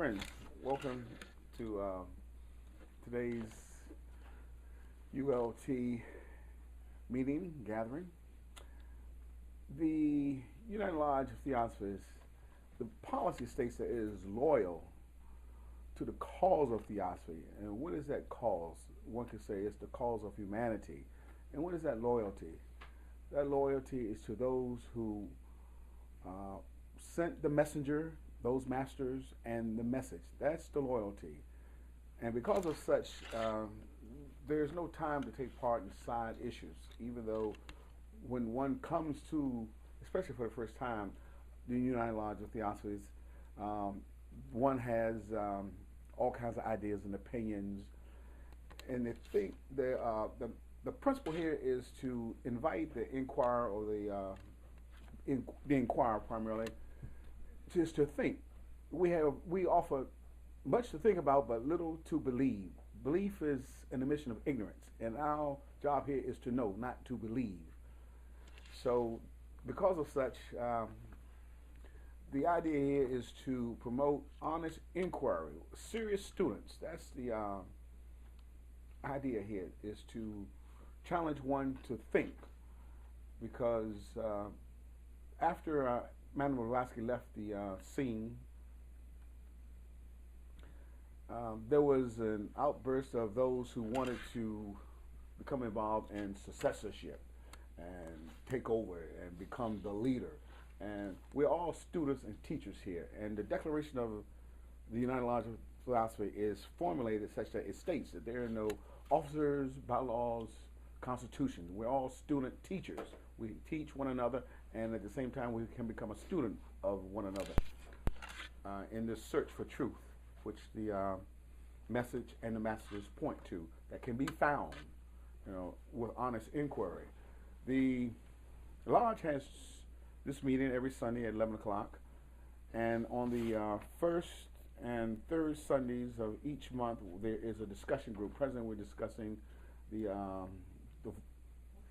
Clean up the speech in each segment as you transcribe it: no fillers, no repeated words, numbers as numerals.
Friends, welcome to today's ULT meeting, gathering. The United Lodge of Theosophists, the policy states that it is loyal to the cause of theosophy. And what is that cause? One could say it's the cause of humanity. And what is that loyalty? That loyalty is to those who sent the messenger, those masters, and the message. That's the loyalty. And because of such, there's no time to take part in side issues, even though when one comes to, especially for the first time, the United Lodge of Theosophies, one has all kinds of ideas and opinions. And they think the principle here is to invite the inquirer or the inquirer primarily, just to think. We offer much to think about, but little to believe. Belief is an admission of ignorance, and our job here is to know, not to believe. So, because of such, the idea here is to promote honest inquiry, serious students. That's the idea here, is to challenge one to think, because after Madame Blavatsky left the scene, there was an outburst of those who wanted to become involved in successorship and take over and become the leader. And we're all students and teachers here. And the Declaration of the United Lodge of Philosophy is formulated such that it states that there are no officers, bylaws, constitutions. We're all student teachers. We teach one another, and at the same time we can become a student of one another in this search for truth, which the message and the masters point to, that can be found, with honest inquiry. The lodge has this meeting every Sunday at 11 o'clock, and on the first and third Sundays of each month there is a discussion group. Presently we're discussing the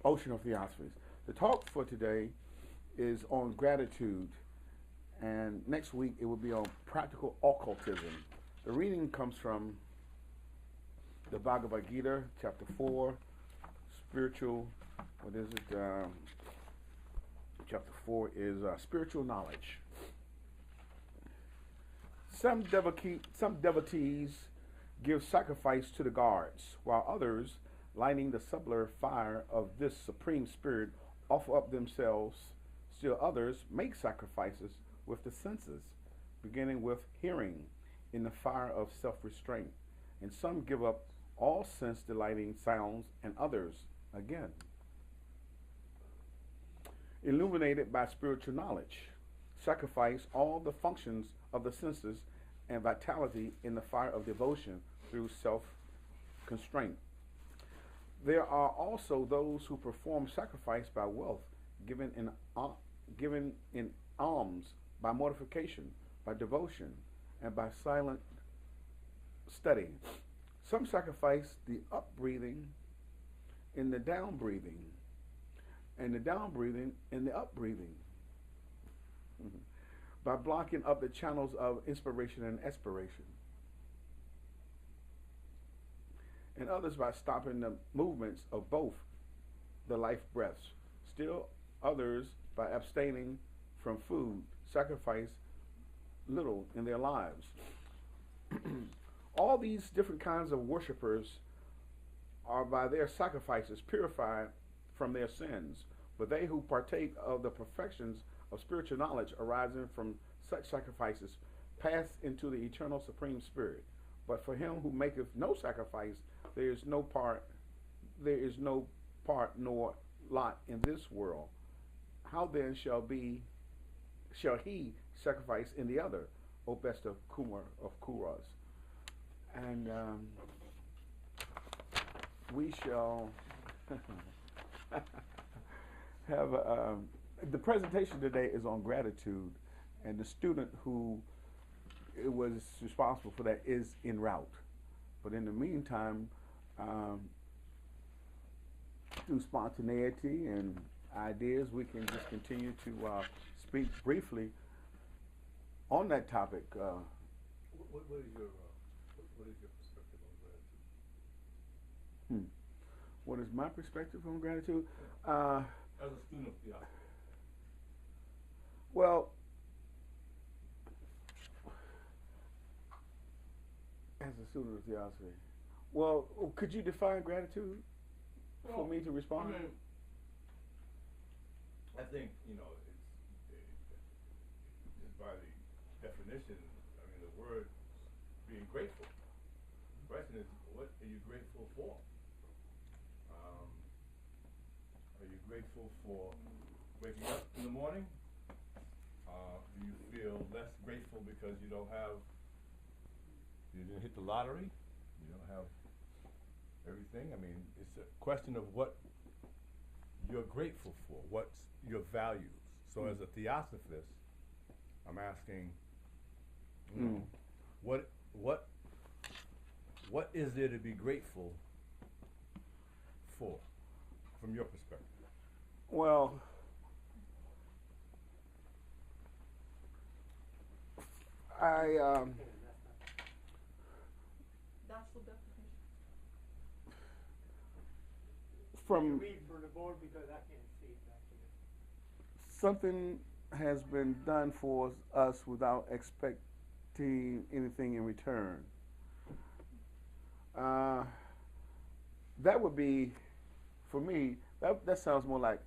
ocean of theosophies. The talk for today is on gratitude, and next week it will be on practical occultism. The reading comes from the Bhagavad Gita, chapter 4, spiritual, chapter 4 is spiritual knowledge. Some devotees give sacrifice to the gods, while others, lighting the subtler fire of this supreme spirit, offer up themselves. Still others make sacrifices with the senses, beginning with hearing in the fire of self-restraint. And some give up all sense-delighting sounds, and others, again, illuminated by spiritual knowledge, sacrifice all the functions of the senses and vitality in the fire of devotion through self-constraint. There are also those who perform sacrifice by wealth, given in alms, by mortification, by devotion, and by silent study. Some sacrifice the up-breathing in the down-breathing, and the down-breathing in the up-breathing, by blocking up the channels of inspiration and expiration, and others by stopping the movements of both the life breaths. Still others by abstaining from food, sacrifice little in their lives. All these different kinds of worshippers are by their sacrifices purified from their sins, but they who partake of the perfections of spiritual knowledge arising from such sacrifices pass into the eternal supreme spirit. But for him who maketh no sacrifice, there is no part nor lot in this world. How then shall he sacrifice in the other, O best of Kuras? And we shall have the presentation today is on gratitude, and the student who was responsible for that is en route. But in the meantime, through spontaneity and ideas, we can just continue to speak briefly on that topic, What is your perspective on gratitude? What is my perspective on gratitude? As a student of theology. Well, as a student of theology, well, could you define gratitude for me to respond? I think, just by the definition, the word being grateful. The question is, what are you grateful for? Are you grateful for waking up in the morning? Do you feel less grateful because you didn't hit the lottery? You don't have everything? It's a question of what you're grateful for, what's your values. So as a theosophist, I'm asking, what is there to be grateful for, from your perspective? Well, That's the definition. From read from the board because I can't see it back here. something has been done for us without expecting anything in return. That would be, for me, that sounds more like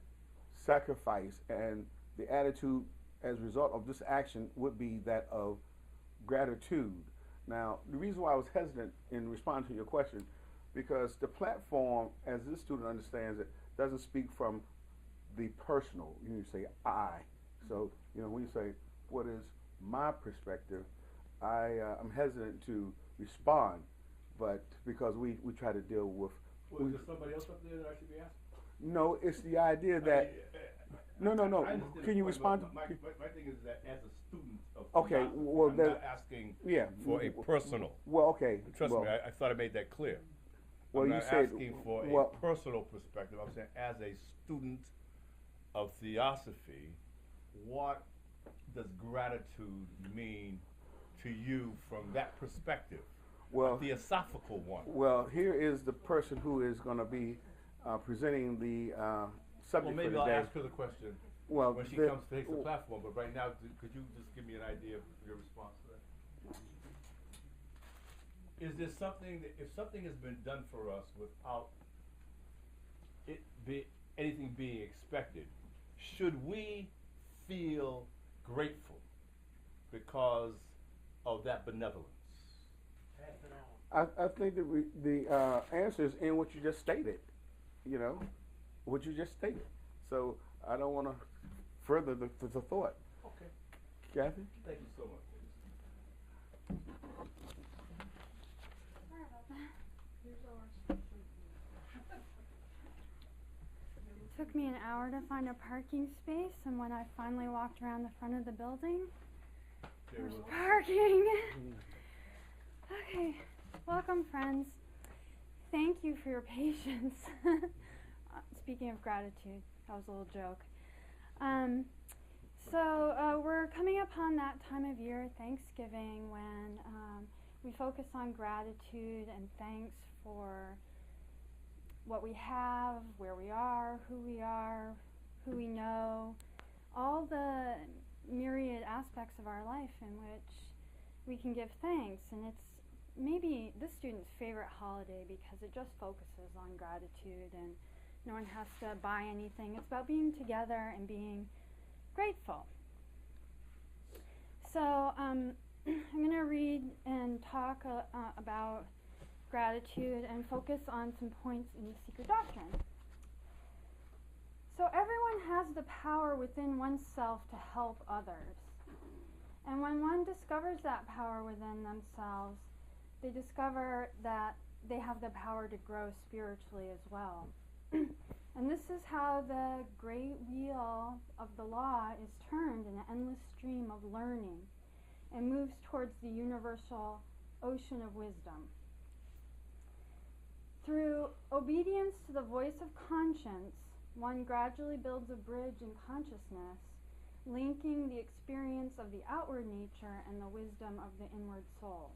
sacrifice, and the attitude as a result of this action would be that of gratitude. Now, the reason why I was hesitant in responding to your question, because the platform, as this student understands it, doesn't speak from the personal. You say I. So, when you say, what is my perspective, I'm hesitant to respond, but because we try to deal with. Well, is there somebody else up there that I should be asking? No, it's the idea that. No. Can you respond? My thing is that as a student of Okay, philosophy, well, I'm then, not asking yeah, for a personal. Well, okay. Trust me, I thought I made that clear. Well, I'm you not said asking for well, a personal perspective. I'm saying as a student of theosophy, what does gratitude mean to you from that perspective? Well, a theosophical one. Well, here is the person who is going to be presenting the subject Well, maybe for I'll today. ask her the question Well, when she comes to take the platform. But right now, could you just give me an idea of your response to that? Is there something that, if something has been done for us without anything being expected, should we feel grateful because of that benevolence? I think that the answer is in what you just stated. What you just stated. So I don't want to further the thought. Okay. Kathy? Thank you so much. Sorry about that. Here's ours. It took me an hour to find a parking space, and when I finally walked around the front of the building, there was parking. Okay, welcome friends. Thank you for your patience. Speaking of gratitude, that was a little joke. So we're coming upon that time of year, Thanksgiving, when we focus on gratitude and thanks for what we have, where we are, who we know, all the myriad aspects of our life in which we can give thanks. And it's maybe this student's favorite holiday because it just focuses on gratitude and no one has to buy anything. It's about being together and being grateful. So I'm going to read and talk about gratitude and focus on some points in the Secret Doctrine. So everyone has the power within oneself to help others. And when one discovers that power within themselves, they discover that they have the power to grow spiritually as well. And this is how the great wheel of the law is turned in an endless stream of learning and moves towards the universal ocean of wisdom. Through obedience to the voice of conscience, one gradually builds a bridge in consciousness linking the experience of the outward nature and the wisdom of the inward soul.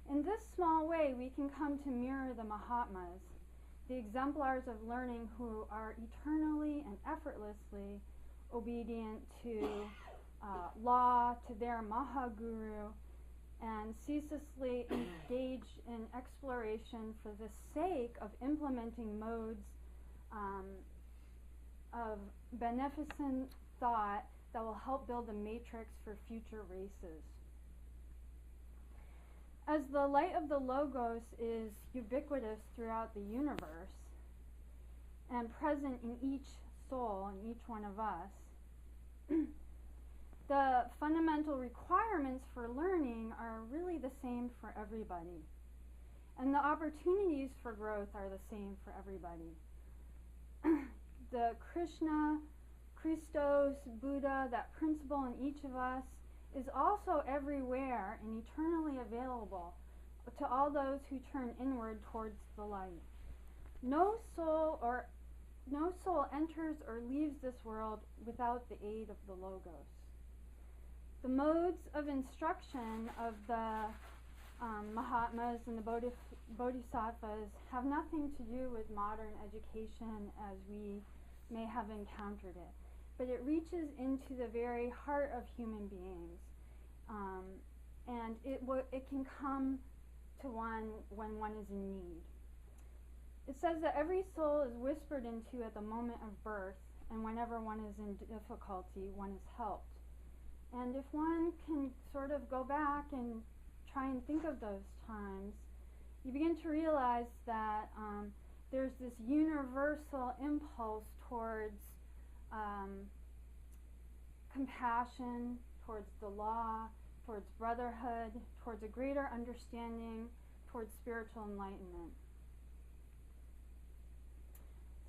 In this small way, we can come to mirror the Mahatmas, the exemplars of learning who are eternally and effortlessly obedient to law, to their Mahaguru, and ceaselessly engage in exploration for the sake of implementing modes of beneficent thought that will help build a matrix for future races. As the light of the Logos is ubiquitous throughout the universe and present in each soul, in each one of us, the fundamental requirements for learning are really the same for everybody. And the opportunities for growth are the same for everybody. The Krishna, Christos, Buddha, that principle in each of us is also everywhere and eternally available to all those who turn inward towards the light. No soul enters or leaves this world without the aid of the Logos. The modes of instruction of the Mahatmas and the Bodhisattvas have nothing to do with modern education as we may have encountered it, but it reaches into the very heart of human beings, and it can come to one when one is in need. It says that every soul is whispered into at the moment of birth, and whenever one is in difficulty, one is helped. And if one can sort of go back and try and think of those times, you begin to realize that there's this universal impulse towards compassion, towards the law, towards brotherhood, towards a greater understanding, towards spiritual enlightenment.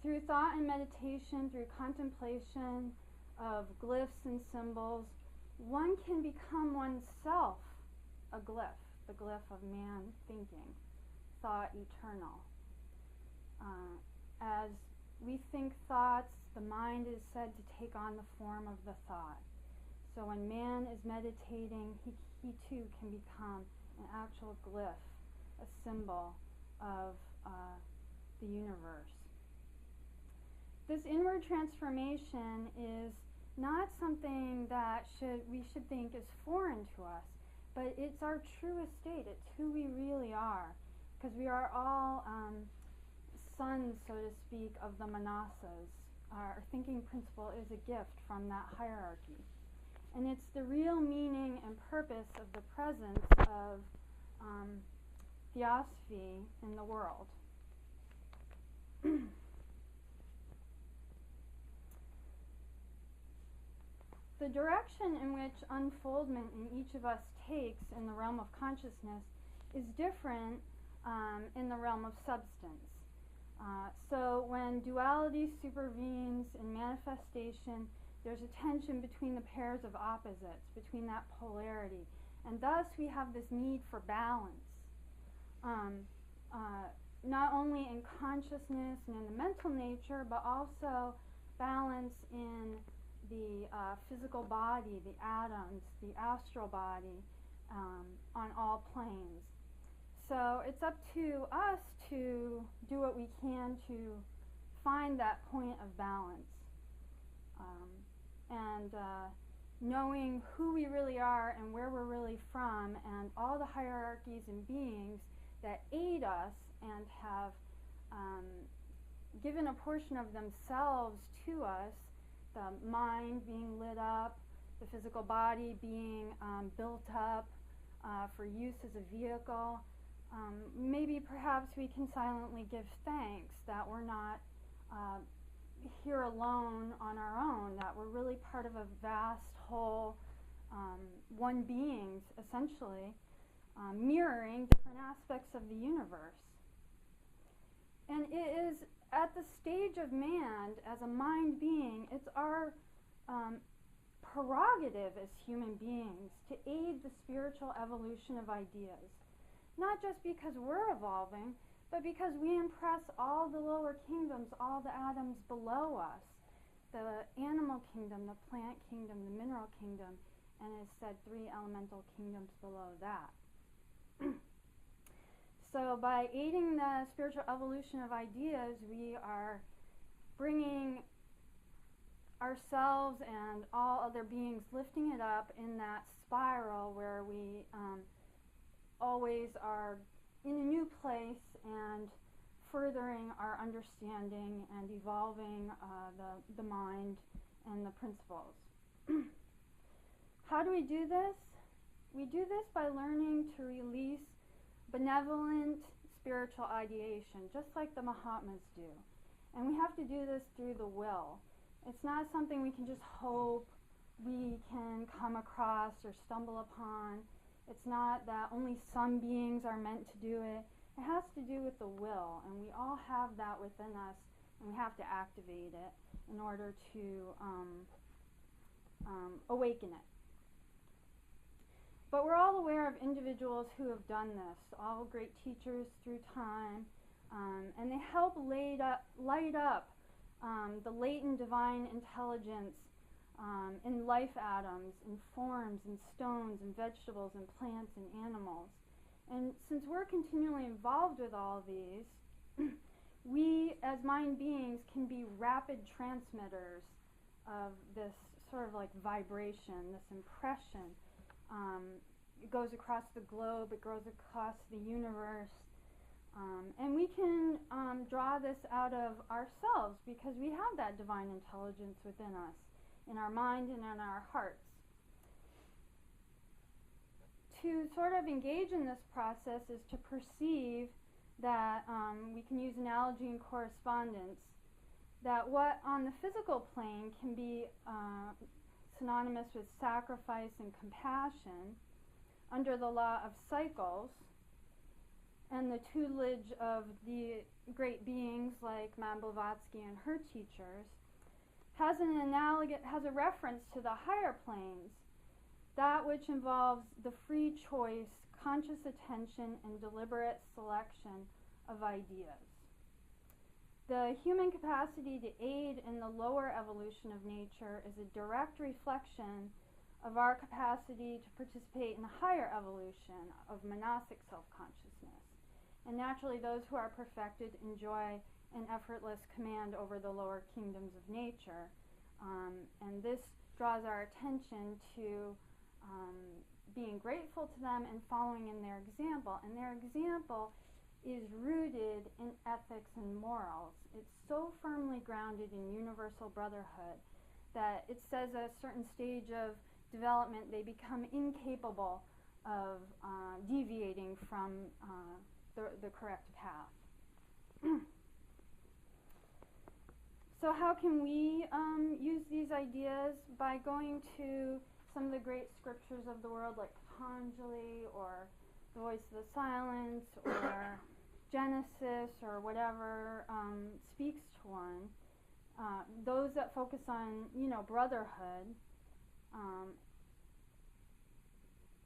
Through thought and meditation, through contemplation of glyphs and symbols, one can become oneself a glyph, the glyph of man thinking, thought eternal. As we think thoughts, the mind is said to take on the form of the thought. So when man is meditating, he too can become an actual glyph, a symbol of the universe. This inward transformation is not something that we should think is foreign to us, but it's our true estate. It's who we really are, because we are all sons, so to speak, of the Manasas. Our thinking principle is a gift from that hierarchy. And it's the real meaning and purpose of the presence of theosophy in the world. The direction in which unfoldment in each of us takes in the realm of consciousness is different in the realm of substance. So when duality supervenes in manifestation, there's a tension between the pairs of opposites, between that polarity. And thus we have this need for balance, not only in consciousness and in the mental nature, but also balance in the physical body, the atoms, the astral body, on all planes. So it's up to us to do what we can to find that point of balance. And knowing who we really are and where we're really from, and all the hierarchies and beings that aid us and have given a portion of themselves to us, the mind being lit up, the physical body being built up for use as a vehicle. Maybe perhaps we can silently give thanks that we're not here alone on our own, that we're really part of a vast whole, one beings, essentially, mirroring different aspects of the universe. And it is at the stage of man, as a mind being, it's our prerogative as human beings to aid the spiritual evolution of ideas. Not just because we're evolving, but because we impress all the lower kingdoms, all the atoms below us, the animal kingdom, the plant kingdom, the mineral kingdom, and is said 3 elemental kingdoms below that. So by aiding the spiritual evolution of ideas, we are bringing ourselves and all other beings, lifting it up in that spiral where we always are in a new place and furthering our understanding and evolving the mind and the principles. How do we do this? We do this by learning to release benevolent spiritual ideation, just like the Mahatmas do. And we have to do this through the will. It's not something we can just hope we can come across or stumble upon. It's not that only some beings are meant to do it. It has to do with the will, and we all have that within us, and we have to activate it in order to awaken it. But we're all aware of individuals who have done this, all great teachers through time, and they help light up the latent divine intelligence in life atoms, in forms, in stones, in vegetables, in plants, and animals. And since we're continually involved with all these, we as mind beings can be rapid transmitters of this sort of like vibration, this impression. It goes across the globe, it goes across the universe, and we can draw this out of ourselves because we have that divine intelligence within us, in our mind and in our hearts. To sort of engage in this process is to perceive that we can use analogy and correspondence, that what on the physical plane can be synonymous with sacrifice and compassion under the law of cycles and the tutelage of the great beings like Madame Blavatsky and her teachers, has a reference to the higher planes, that which involves the free choice, conscious attention, and deliberate selection of ideas. The human capacity to aid in the lower evolution of nature is a direct reflection of our capacity to participate in the higher evolution of monastic self-consciousness. And naturally, those who are perfected enjoy an effortless command over the lower kingdoms of nature. And this draws our attention to being grateful to them and following in their example. And their example is rooted in ethics and morals. It's so firmly grounded in universal brotherhood that it says at a certain stage of development they become incapable of deviating from the correct path. So how can we use these ideas? By going to some of the great scriptures of the world like Patanjali or the Voice of the Silence or Genesis or whatever speaks to one. Those that focus on, brotherhood.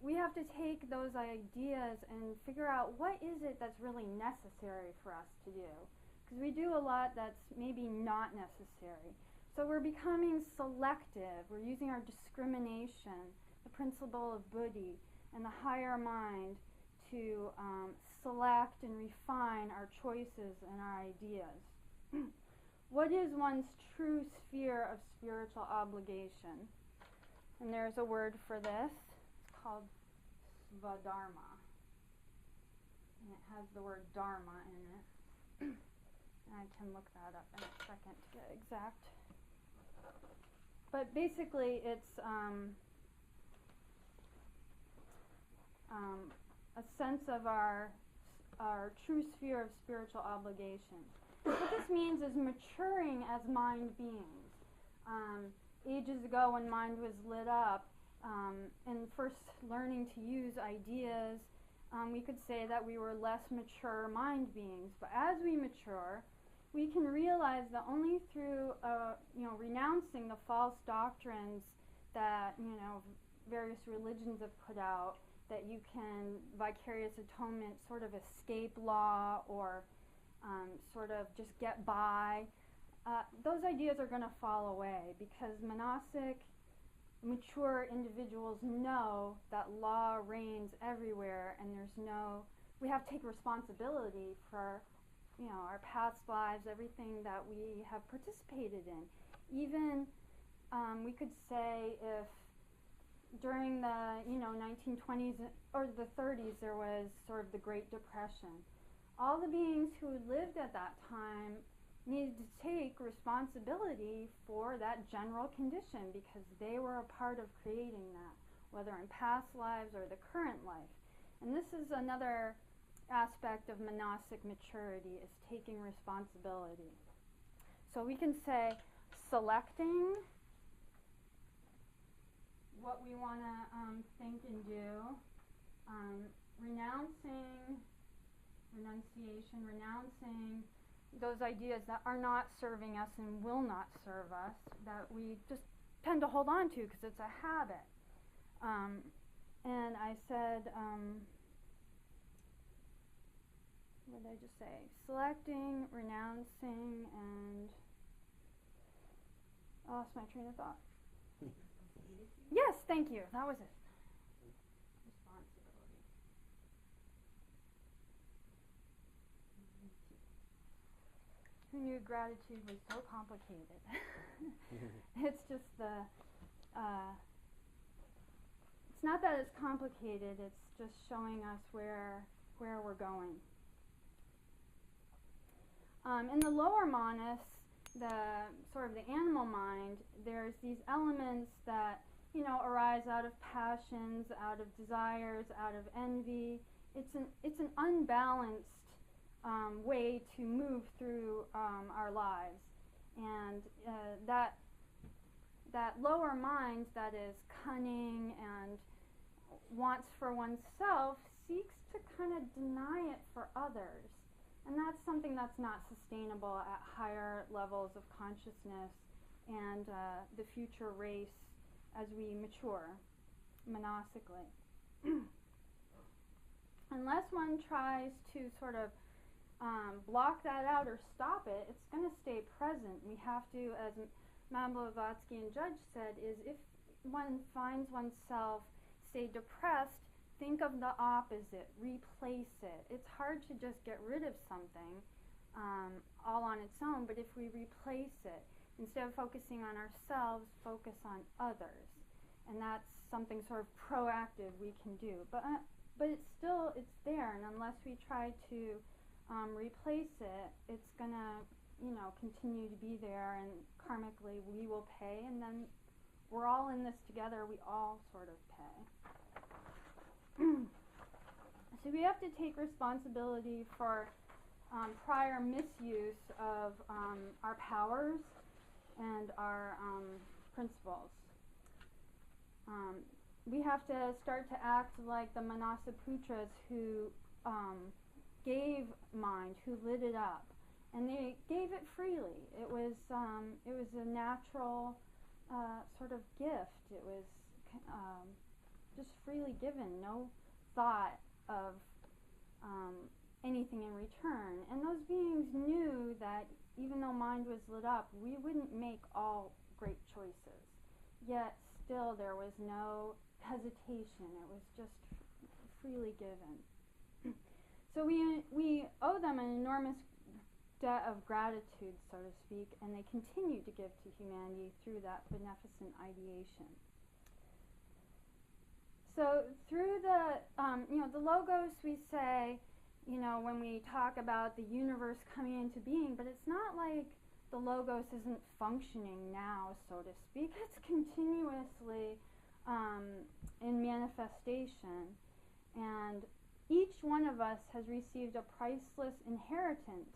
We have to take those ideas and figure out what is it that's really necessary for us to do. Because we do a lot that's maybe not necessary. So we're becoming selective. We're using our discrimination, the principle of buddhi, and the higher mind to select and refine our choices and our ideas. What is one's true sphere of spiritual obligation? And there's a word for this. It's called svadharma. And it has the word dharma in it. And I can look that up in a second to get exact. But basically it's a sense of our true sphere of spiritual obligation. What this means is maturing as mind beings. Ages ago when mind was lit up, and first learning to use ideas, we could say that we were less mature mind beings. But as we mature, we can realize that only through renouncing the false doctrines that various religions have put out, that you can vicarious atonement sort of escape law or sort of just get by. those ideas are going to fall away because monastic, mature individuals know that law reigns everywhere, and we have to take responsibility for, our past lives, everything that we have participated in. Even we could say if during the 1920s or the 30s there was sort of the Great Depression, all the beings who lived at that time needed to take responsibility for that general condition because they were a part of creating that, whether in past lives or the current life. And this is another aspect of monastic maturity, is taking responsibility. So we can say selecting what we want to think and do, renouncing those ideas that are not serving us and will not serve us, that we just tend to hold on to because it's a habit. And I said, what did I just say? Selecting, renouncing, and I lost my train of thought. Yes, thank you. That was it. Responsibility. Who knew gratitude was so complicated? It's just it's not that it's complicated, it's just showing us where we're going. In the lower manas, the sort of the animal mind, there's these elements that arise out of passions, out of desires, out of envy. It's an unbalanced way to move through our lives, and that lower mind that is cunning and wants for oneself seeks to kind of deny it for others, and that's something that's not sustainable at higher levels of consciousness and the future race as we mature monastically. Unless one tries to sort of block that out or stop it, it's going to stay present. We have to, as Madame Blavatsky and Judge said, is if one finds oneself, say, depressed, think of the opposite, replace it. It's hard to just get rid of something all on its own, but if we replace it, instead of focusing on ourselves, focus on others. And that's something sort of proactive we can do. But it's there, and unless we try to replace it, it's going to, continue to be there, and karmically we will pay, and then we're all in this together, we all sort of pay. So we have to take responsibility for prior misuse of our powers and our principles. We have to start to act like the Manasaputras who gave mind, who lit it up, and they gave it freely. It was a natural sort of gift. It was just freely given, no thought of anything in return. And those beings knew that even though mind was lit up, we wouldn't make all great choices. Yet still there was no hesitation. It was just freely given. So we owe them an enormous debt of gratitude, so to speak, and they continue to give to humanity through that beneficent ideation. So through the logos, we say, when we talk about the universe coming into being, but it's not like the logos isn't functioning now, so to speak. It's continuously in manifestation, and each one of us has received a priceless inheritance,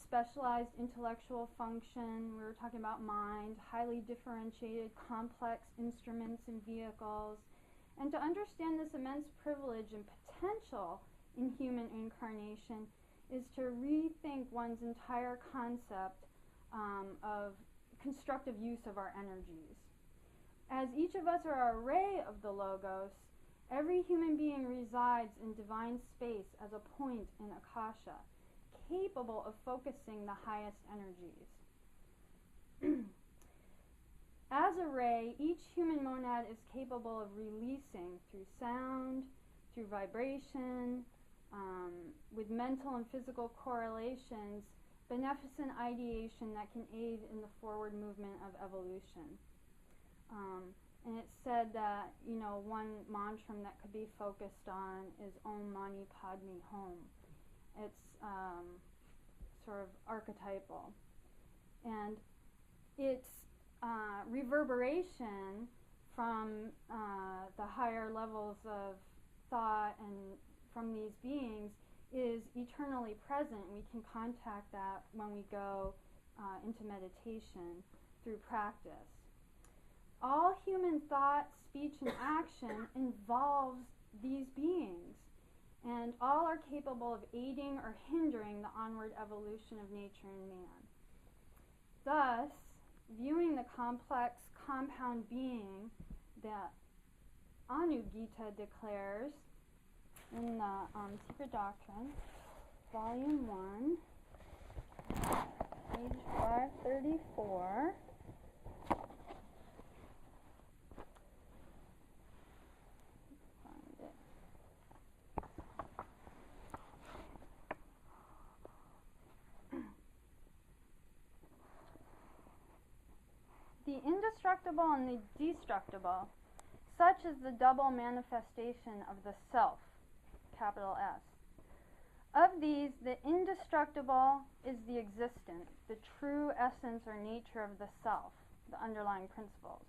specialized intellectual function. We were talking about mind, highly differentiated, complex instruments and vehicles. And to understand this immense privilege and potential in human incarnation is to rethink one's entire concept of constructive use of our energies. As each of us are an array of the logos, every human being resides in divine space as a point in Akasha, capable of focusing the highest energies. As a ray, each human monad is capable of releasing through sound, through vibration, with mental and physical correlations, beneficent ideation that can aid in the forward movement of evolution. And it's said that, one mantra that could be focused on is Om Mani Padme Hum. It's sort of archetypal. And its reverberation from the higher levels of thought and from these beings is eternally present. We can contact that when we go into meditation through practice. All human thought, speech, and action involves these beings, and all are capable of aiding or hindering the onward evolution of nature and man. Thus, viewing the complex compound being that Anugita declares in the Secret Doctrine, Volume 1, page 534. Find it. The indestructible and the destructible, such is the double manifestation of the self, capital S. Of these, the indestructible is the existent, the true essence or nature of the self, the underlying principles.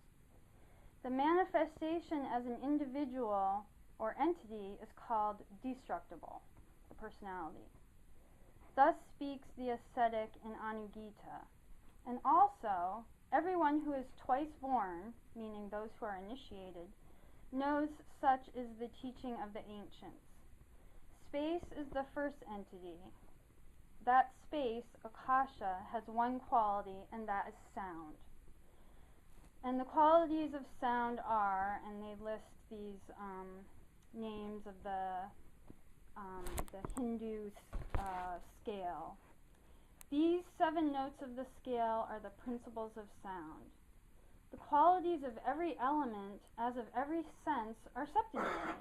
The manifestation as an individual or entity is called destructible, the personality. Thus speaks the ascetic in Anugita. And also, everyone who is twice born, meaning those who are initiated, knows such is the teaching of the ancients. Space is the first entity. That space, Akasha, has one quality, and that is sound. And the qualities of sound are, and they list these names of the Hindu scale. These 7 notes of the scale are the principles of sound. The qualities of every element, as of every sense, are septenary.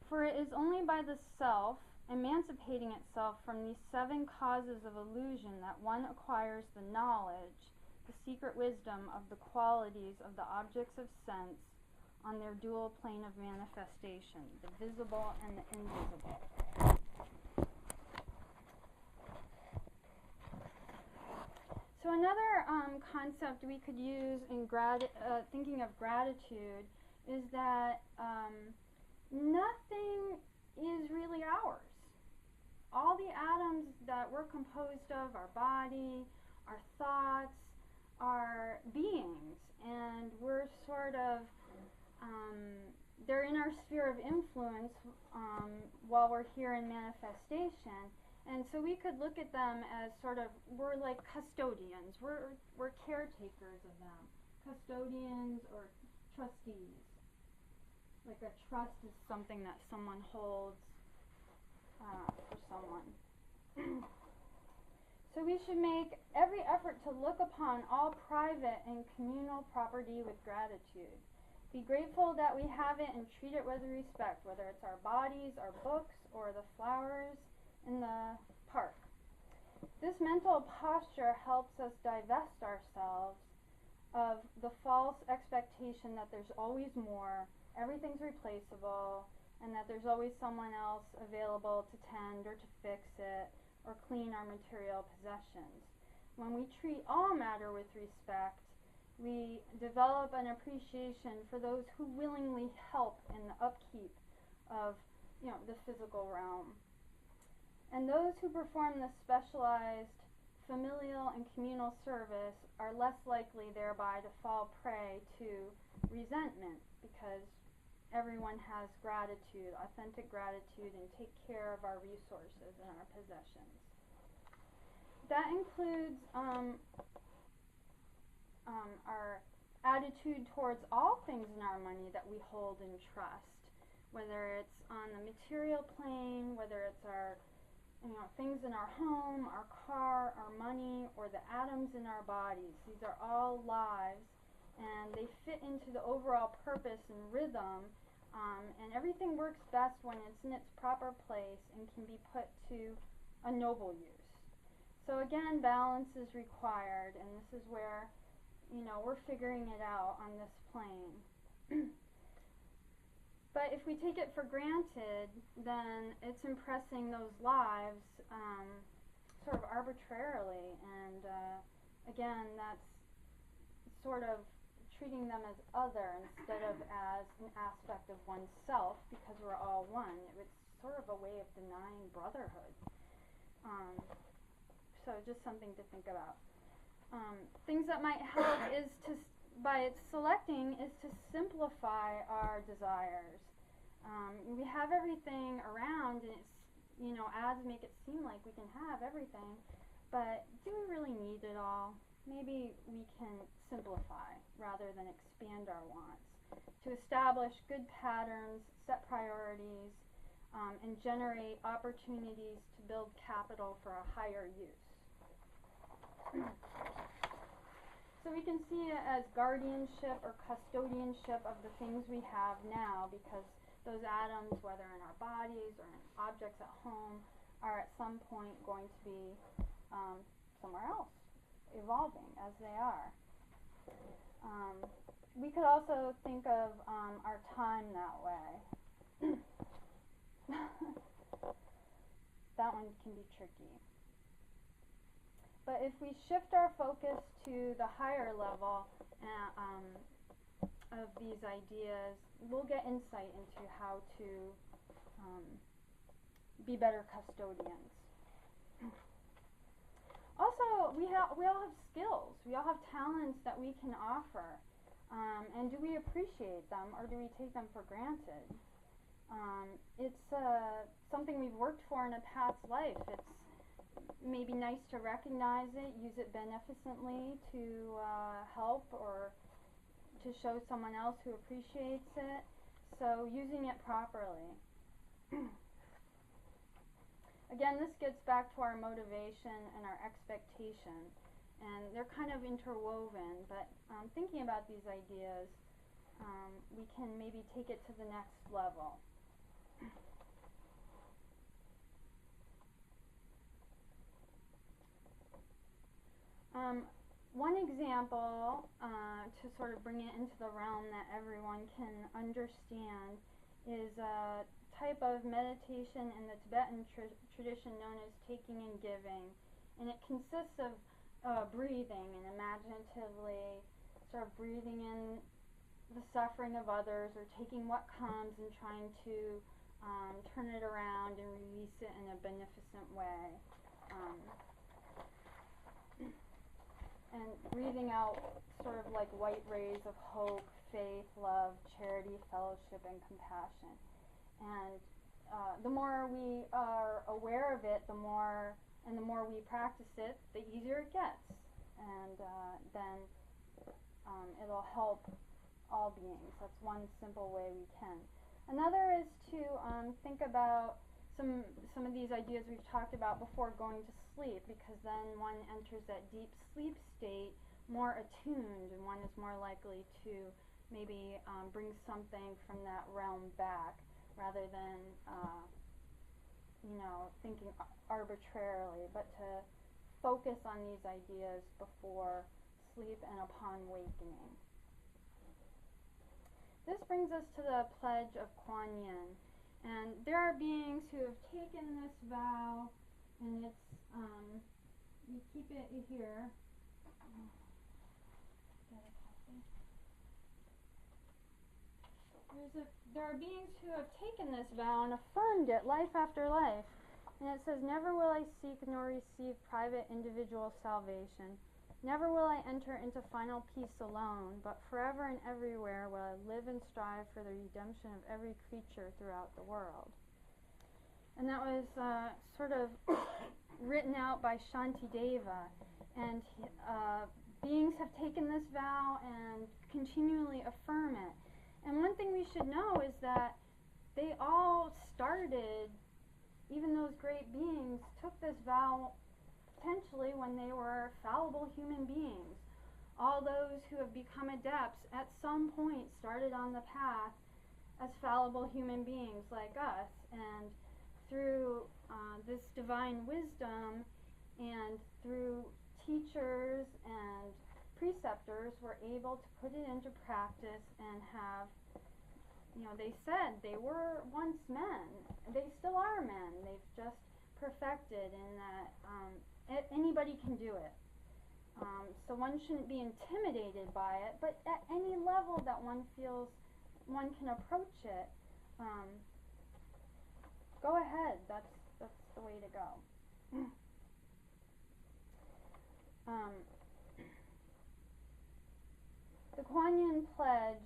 For it is only by the self, emancipating itself from these 7 causes of illusion, that one acquires the knowledge, the secret wisdom of the qualities of the objects of sense on their dual plane of manifestation, the visible and the invisible. So another concept we could use in thinking of gratitude is that nothing is really ours. All the atoms that we're composed of, our body, our thoughts, are beings, and we're sort of they're in our sphere of influence while we're here in manifestation. And so we could look at them as sort of, we're like custodians, we're caretakers of them, custodians or trustees. Like a trust is something that someone holds for someone. So we should make every effort to look upon all private and communal property with gratitude. Be grateful that we have it and treat it with respect, whether it's our bodies, our books, or the flowers in the park. This mental posture helps us divest ourselves of the false expectation that there's always more, everything's replaceable, and that there's always someone else available to tend or to fix it or clean our material possessions. When we treat all matter with respect, we develop an appreciation for those who willingly help in the upkeep of, the physical realm. And those who perform the specialized familial and communal service are less likely thereby to fall prey to resentment, because everyone has gratitude, authentic gratitude, and take care of our resources and our possessions. That includes our attitude towards all things in our money that we hold in trust, whether it's on the material plane, whether it's our things in our home, our car, our money, or the atoms in our bodies. These are all lives, and they fit into the overall purpose and rhythm, and everything works best when it's in its proper place and can be put to a noble use. So again, balance is required, and this is where, we're figuring it out on this plane. But if we take it for granted, then it's impressing those lives sort of arbitrarily, and again, that's sort of treating them as other instead of as an aspect of oneself, because we're all one. It's sort of a way of denying brotherhood. So just something to think about. Things that might help is by its selecting, is to simplify our desires. We have everything around, and ads make it seem like we can have everything, but do we really need it all? Maybe we can simplify rather than expand our wants, to establish good patterns, set priorities, and generate opportunities to build capital for a higher use. So we can see it as guardianship or custodianship of the things we have now, because those atoms, whether in our bodies or in objects at home, are at some point going to be somewhere else, evolving as they are. We could also think of our time that way. That one can be tricky. But if we shift our focus to the higher level of these ideas, we'll get insight into how to be better custodians. Also, we all have skills. We all have talents that we can offer. And do we appreciate them, or do we take them for granted? It's something we've worked for in a past life. It's maybe nice to recognize it, use it beneficently to help or to show someone else who appreciates it. So using it properly. Again, this gets back to our motivation and our expectation, and they're kind of interwoven, but thinking about these ideas, we can maybe take it to the next level. One example to sort of bring it into the realm that everyone can understand is a type of meditation in the Tibetan tradition known as taking and giving, and it consists of breathing and imaginatively sort of breathing in the suffering of others, or taking what comes and trying to turn it around and release it in a beneficent way. And breathing out sort of like white rays of hope, faith, love, charity, fellowship, and compassion. And the more we are aware of it, the more we practice it, the easier it gets. And then it'll help all beings. That's one simple way we can. Another is to think about some of these ideas we've talked about before going to sleep, because then one enters that deep sleep state more attuned, and one is more likely to maybe bring something from that realm back, rather than thinking arbitrarily, but to focus on these ideas before sleep and upon wakening. This brings us to the pledge of Kwan Yin. And there are beings who have taken this vow, and it's, we keep it here. There are beings who have taken this vow and affirmed it life after life. And it says, "Never will I seek nor receive private individual salvation. Never will I enter into final peace alone, but forever and everywhere will I live and strive for the redemption of every creature throughout the world." And that was sort of written out by Shantideva. And beings have taken this vow and continually affirm it. And one thing we should know is that they all started even those great beings took this vow potentially when they were fallible human beings. All those who have become adepts at some point started on the path as fallible human beings like us, and through this divine wisdom and through teachers and preceptors were able to put it into practice and have, they said they were once men. They still are men. They've just perfected in that anybody can do it. So one shouldn't be intimidated by it, but at any level that one feels one can approach it, go ahead. That's the way to go. The Kwan Yin pledge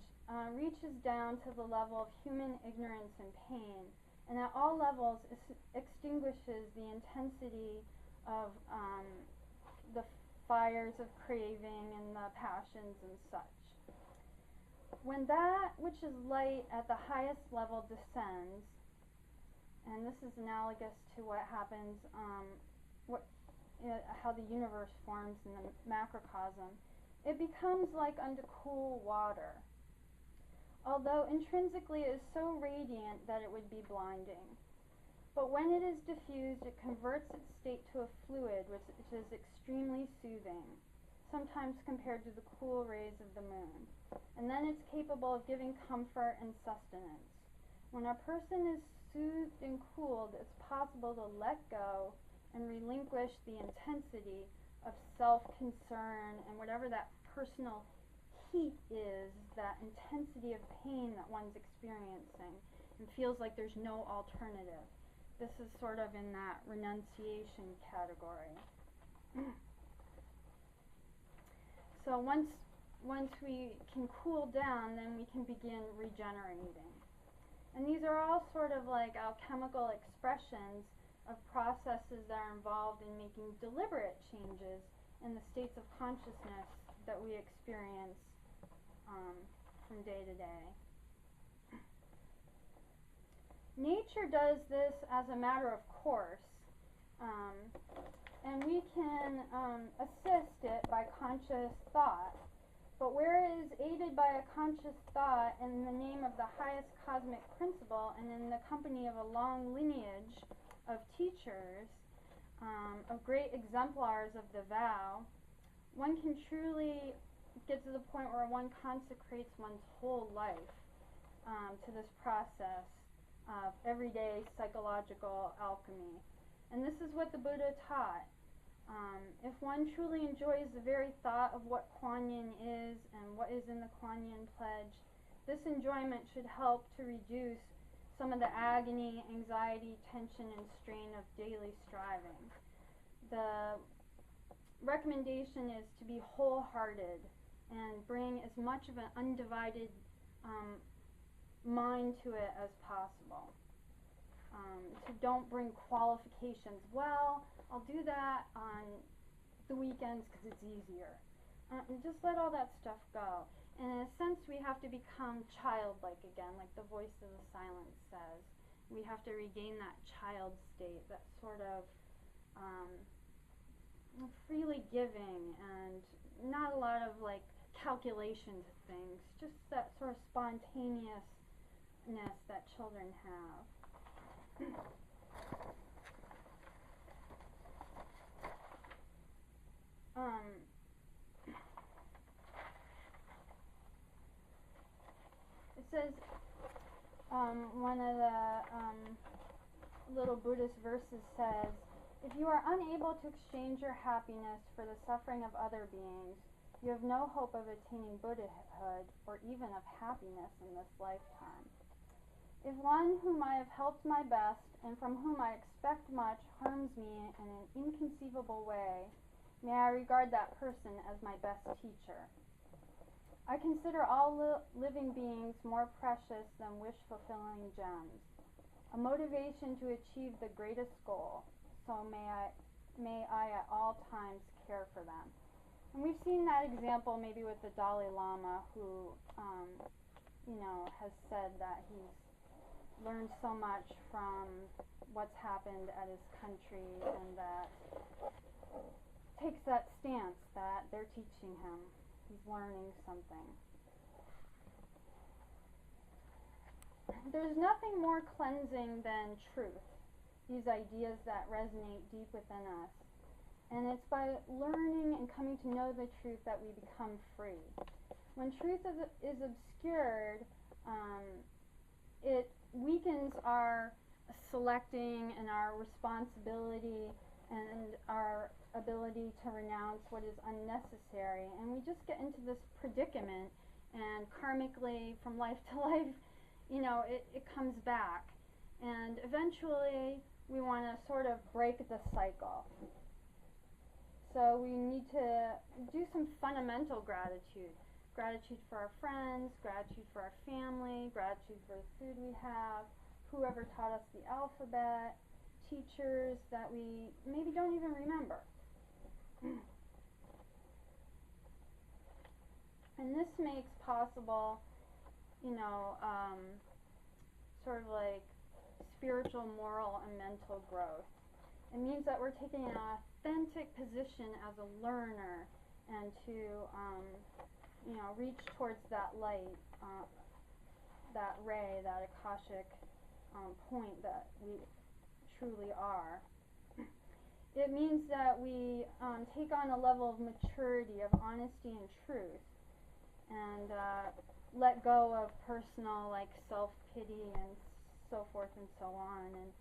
reaches down to the level of human ignorance and pain, and at all levels extinguishes the intensity of the fires of craving and the passions and such. When that which is light at the highest level descends, and this is analogous to what happens, how the universe forms in the macrocosm, it becomes like unto cool water, although intrinsically it is so radiant that it would be blinding. But when it is diffused, it converts its state to a fluid which is extremely soothing, sometimes compared to the cool rays of the moon. And then it's capable of giving comfort and sustenance. When a person is soothed and cooled, it's possible to let go and relinquish the intensity of self-concern and whatever that personal heat is, that intensity of pain that one's experiencing, and feels like there's no alternative. This is sort of in that renunciation category. So once we can cool down, then we can begin regenerating. And these are all sort of like alchemical expressions of processes that are involved in making deliberate changes in the states of consciousness that we experience from day to day. Nature does this as a matter of course, and we can assist it by conscious thought. But where it is aided by a conscious thought in the name of the highest cosmic principle and in the company of a long lineage of teachers, of great exemplars of the vow, one can truly get to the point where one consecrates one's whole life to this process of everyday psychological alchemy. And this is what the Buddha taught. If one truly enjoys the very thought of what Kwan Yin is and what is in the Kwan Yin pledge, this enjoyment should help to reduce some of the agony, anxiety, tension, and strain of daily striving. The recommendation is to be wholehearted and bring as much of an undivided mind to it as possible. So don't bring qualifications. Well, I'll do that on the weekends because it's easier. And just let all that stuff go. And in a sense, we have to become childlike again, like the voice of the silence says. We have to regain that child state, that sort of freely giving and not a lot of like calculation to things, just that sort of spontaneousness that children have. It says, one of the little Buddhist verses says, if you are unable to exchange your happiness for the suffering of other beings, you have no hope of attaining Buddhahood or even of happiness in this lifetime. If one whom I have helped my best and from whom I expect much harms me in an inconceivable way, may I regard that person as my best teacher. I consider all living beings more precious than wish-fulfilling gems, a motivation to achieve the greatest goal, so may I at all times care for them. And we've seen that example maybe with the Dalai Lama, who has said that he's learned so much from what's happened at his country, and that takes that stance that they're teaching him. He's learning something. There's nothing more cleansing than truth, these ideas that resonate deep within us. And it's by learning and coming to know the truth that we become free. When truth is obscured, it weakens our selecting and our responsibility and our ability to renounce what is unnecessary. And we just get into this predicament, and karmically, from life to life, it comes back. And eventually, we want to sort of break the cycle. So we need to do some fundamental gratitude. Gratitude for our friends, gratitude for our family, gratitude for the food we have, whoever taught us the alphabet, teachers that we maybe don't even remember. And this makes possible, sort of like spiritual, moral, and mental growth. It means that we're taking an authentic position as a learner and to reach towards that light, that ray, that Akashic point that we truly are. It means that we take on a level of maturity, of honesty and truth, and let go of personal self-pity and so forth and so on, and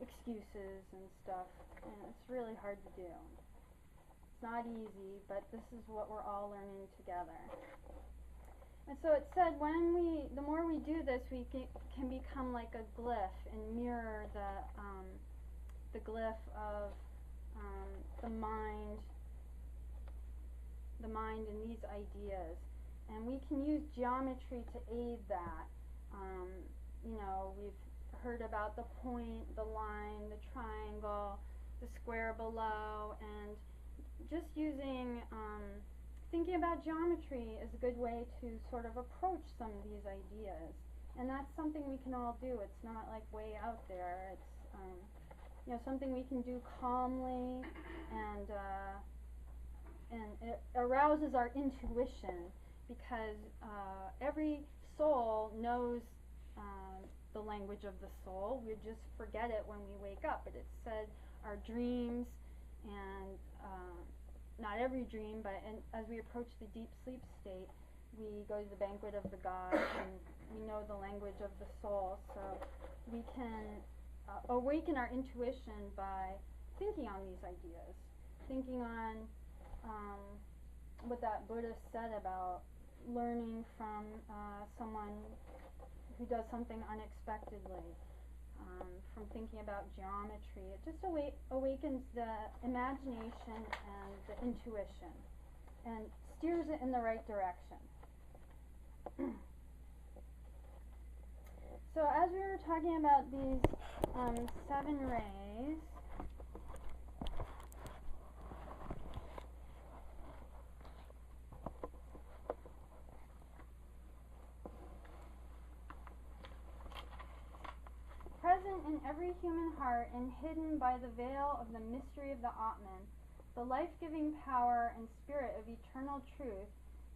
excuses and stuff. And it's really hard to do. It's not easy, but this is what we're all learning together. And so it said, the more we do this, we can become like a glyph and mirror the glyph of the mind and these ideas. And we can use geometry to aid that. We've heard about the point, the line, the triangle, the square below, and just thinking about geometry is a good way to sort of approach some of these ideas. And that's something we can all do. It's not like way out there. It's something we can do calmly, and it arouses our intuition, because every soul knows the language of the soul. We just forget it when we wake up. But it said our dreams, and not every dream, but as we approach the deep sleep state, we go to the banquet of the gods, and we know the language of the soul. So we can awaken our intuition by thinking on these ideas, thinking on what that Buddha said about learning from someone who does something unexpectedly, from thinking about geometry. It just awakens the imagination and the intuition and steers it in the right direction. So as we were talking about these 7 rays, present in every human heart and hidden by the veil of the mystery of the Atman, the life-giving power and spirit of eternal truth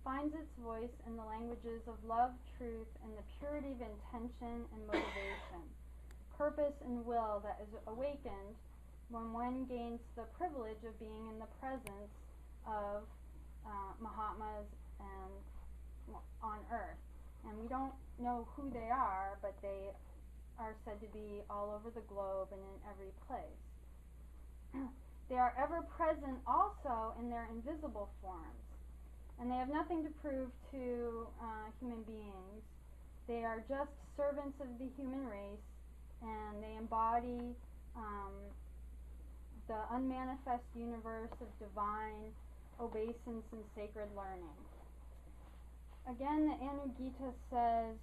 finds its voice in the languages of love, truth, and the purity of intention and motivation, purpose and will that is awakened when one gains the privilege of being in the presence of Mahatmas on earth. And we don't know who they are, but they are said to be all over the globe and in every place. They are ever present also in their invisible forms, and they have nothing to prove to human beings. They are just servants of the human race, and they embody the unmanifest universe of divine obeisance and sacred learning. Again, the Anugita says,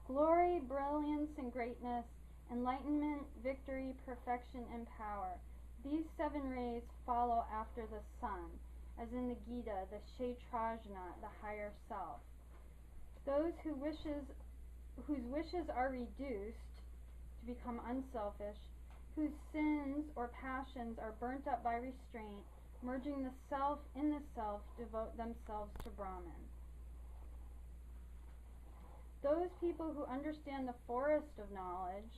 glory, brilliance, and greatness, enlightenment, victory, perfection, and power. These 7 rays follow after the sun, as in the Gita, the Kshetrajna, the higher self. Those whose wishes are reduced to become unselfish, whose sins or passions are burnt up by restraint, merging the self in the self, devote themselves to Brahman. Those people who understand the forest of knowledge,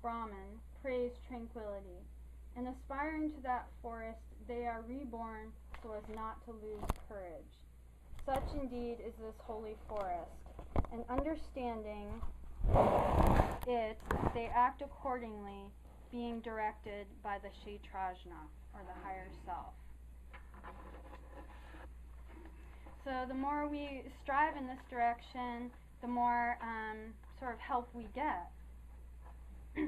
Brahman, praise tranquility, and aspiring to that forest, they are reborn so as not to lose courage. Such indeed is this holy forest, and understanding it, they act accordingly, being directed by the Kshetrajna, or the higher self. So the more we strive in this direction, the more sort of help we get. A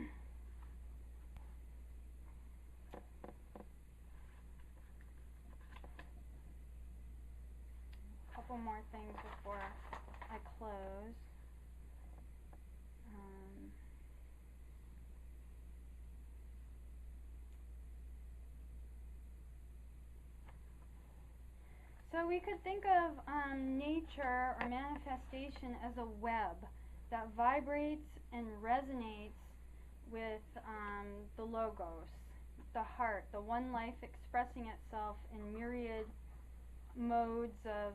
couple more things before I close. So we could think of nature or manifestation as a web that vibrates and resonates with the logos, the heart, the one life expressing itself in myriad modes of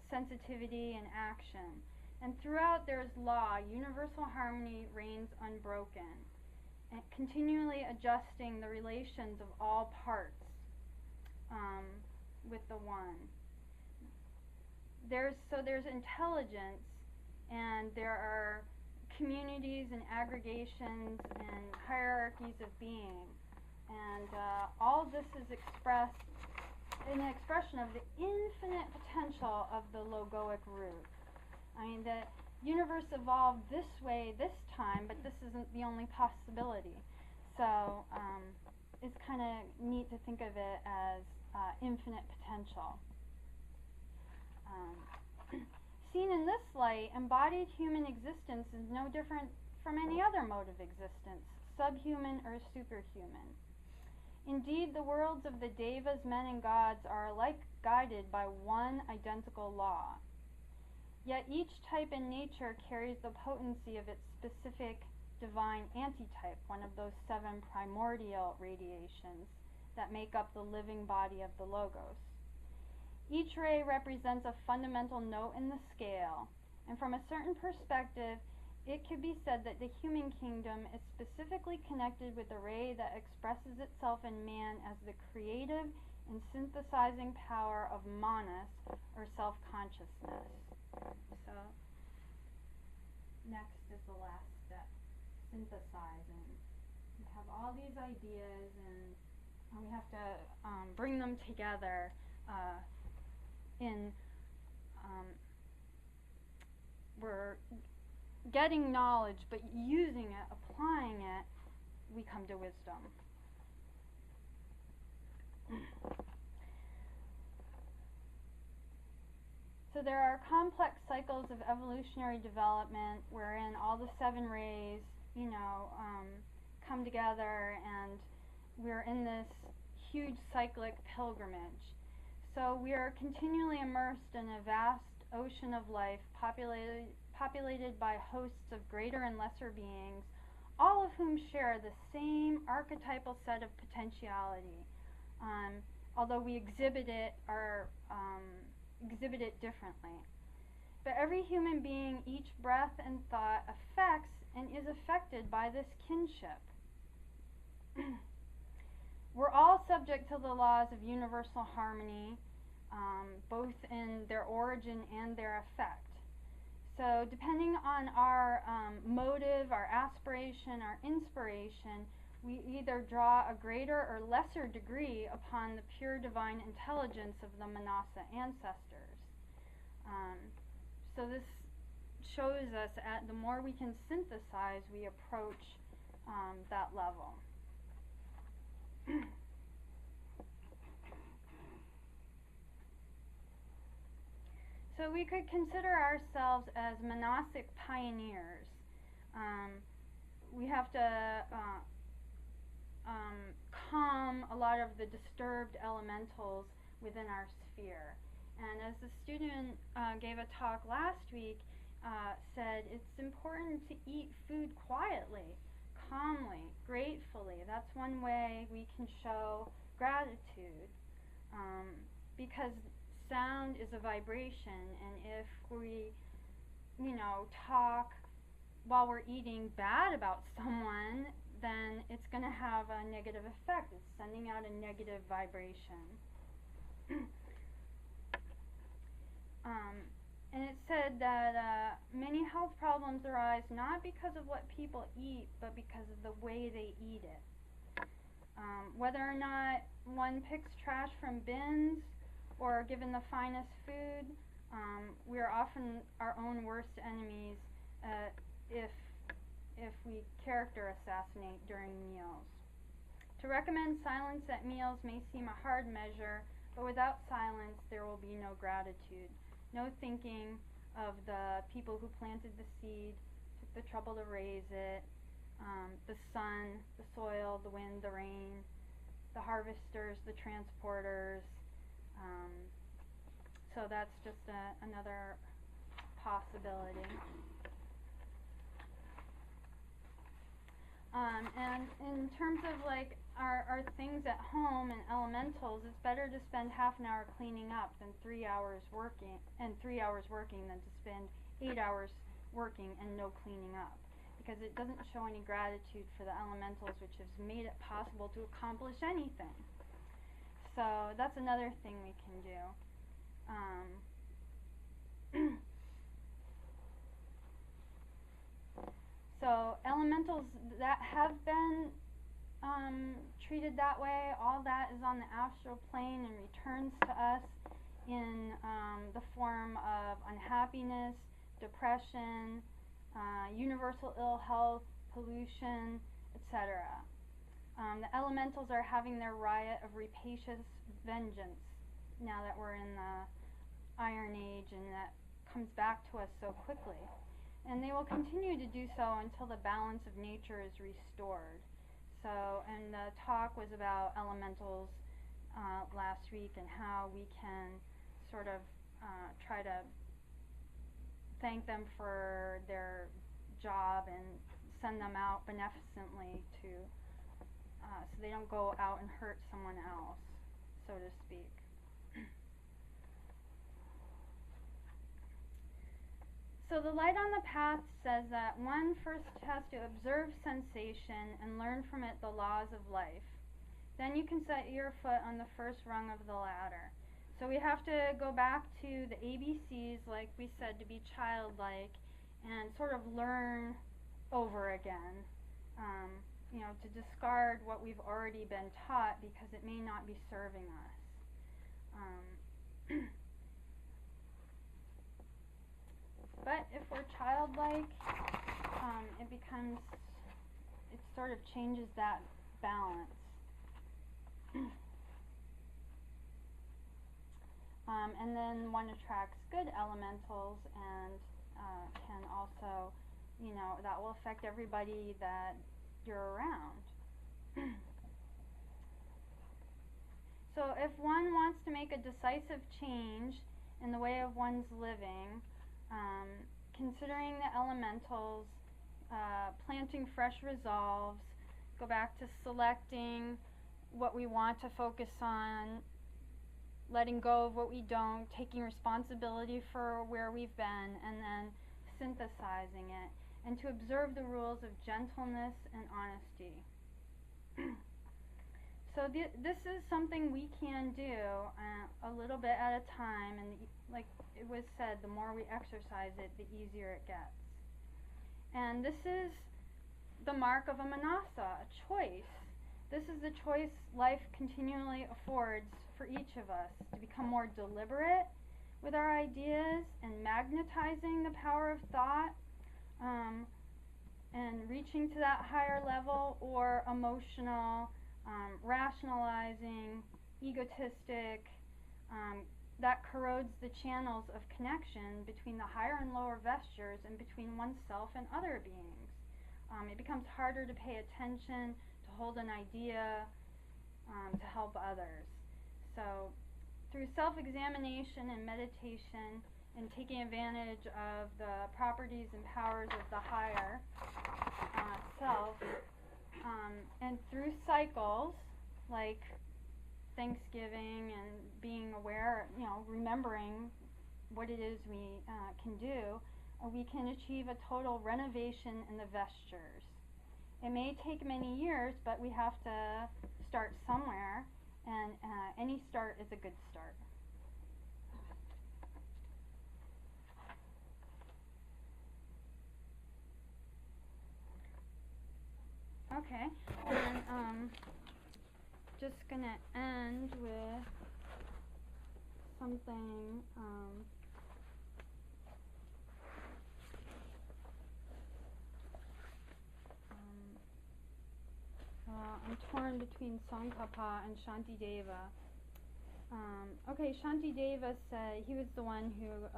sensitivity and action. And throughout there's law, universal harmony reigns unbroken, and continually adjusting the relations of all parts with the one. There's intelligence, and there are communities and aggregations and hierarchies of being, and all of this is expressed in an expression of the infinite potential of the logoic root. I mean, the universe evolved this way this time, but this isn't the only possibility. So it's kind of neat to think of it as infinite potential. Seen in this light, embodied human existence is no different from any other mode of existence, subhuman or superhuman. Indeed, the worlds of the devas, men, and gods are alike guided by one identical law. Yet each type in nature carries the potency of its specific divine antitype, one of those 7 primordial radiations that make up the living body of the logos. Each ray represents a fundamental note in the scale, and from a certain perspective, it could be said that the human kingdom is specifically connected with the ray that expresses itself in man as the creative and synthesizing power of manas, or self-consciousness. So, next is the last step, synthesizing. We have all these ideas, and we have to bring them together we're getting knowledge, but using it, applying it, we come to wisdom. So there are complex cycles of evolutionary development wherein all the 7 rays, come together, and we're in this huge cyclic pilgrimage. So we are continually immersed in a vast ocean of life populated by hosts of greater and lesser beings, all of whom share the same archetypal set of potentiality, although we exhibit it differently. But every human being, each breath and thought affects and is affected by this kinship. We're all subject to the laws of universal harmony, both in their origin and their effect. So depending on our motive, our aspiration, our inspiration, we either draw a greater or lesser degree upon the pure divine intelligence of the Manasa ancestors. So this shows us the more we can synthesize, we approach that level. So we could consider ourselves as monastic pioneers. We have to calm a lot of the disturbed elementals within our sphere. And as the student gave a talk last week, said it's important to eat food quietly, calmly, gratefully. That's one way we can show gratitude, because sound is a vibration, and if we, talk while we're eating bad about someone, then it's going to have a negative effect. It's sending out a negative vibration. And it said that many health problems arise not because of what people eat, but because of the way they eat it. Whether or not one picks trash from bins or given the finest food, we are often our own worst enemies if we character assassinate during meals. To recommend silence at meals may seem a hard measure, but without silence there will be no gratitude, no thinking of the people who planted the seed, took the trouble to raise it, the sun, the soil, the wind, the rain, the harvesters, the transporters. So that's just another possibility. And in terms of like our things at home and elementals, it's better to spend half an hour cleaning up than 3 hours working, than to spend 8 hours working and no cleaning up, because it doesn't show any gratitude for the elementals, which has made it possible to accomplish anything. So that's another thing we can do. So elementals that have been treated that way, all that is on the astral plane and returns to us in the form of unhappiness, depression, universal ill health, pollution, etc. The elementals are having their riot of rapacious vengeance now that we're in the Iron Age, and that comes back to us so quickly. And they will continue to do so until the balance of nature is restored. So, and the talk was about elementals last week, and how we can sort of try to thank them for their job and send them out beneficently to so they don't go out and hurt someone else, so to speak. So the light on the path says that one first has to observe sensation and learn from it the laws of life. Then you can set your foot on the first rung of the ladder. So we have to go back to the ABCs, like we said, to be childlike and sort of learn over again. To discard what we've already been taught because it may not be serving us. But if we're childlike, it sort of changes that balance. And then one attracts good elementals, and can also, that will affect everybody that you're around. So if one wants to make a decisive change in the way of one's living, considering the elementals, planting fresh resolves, go back to selecting what we want to focus on, letting go of what we don't, taking responsibility for where we've been, and then synthesizing it, and to observe the rules of gentleness and honesty. So this is something we can do a little bit at a time, and like it was said, the more we exercise it, the easier it gets. And this is the mark of a manasa, a choice. This is the choice life continually affords for each of us, to become more deliberate with our ideas and magnetizing the power of thought, and reaching to that higher level, or emotional, rationalizing, egotistic, that corrodes the channels of connection between the higher and lower vestures and between oneself and other beings. It becomes harder to pay attention, to hold an idea, to help others. So through self-examination and meditation and taking advantage of the properties and powers of the higher self, and through cycles like Thanksgiving and being aware, remembering what it is we can do, we can achieve a total renovation in the vestures. It may take many years, but we have to start somewhere, and any start is a good start. Okay, and just gonna end with something. I'm torn between Tsongkhapa and Shantideva. Okay, Shantideva said he was the one who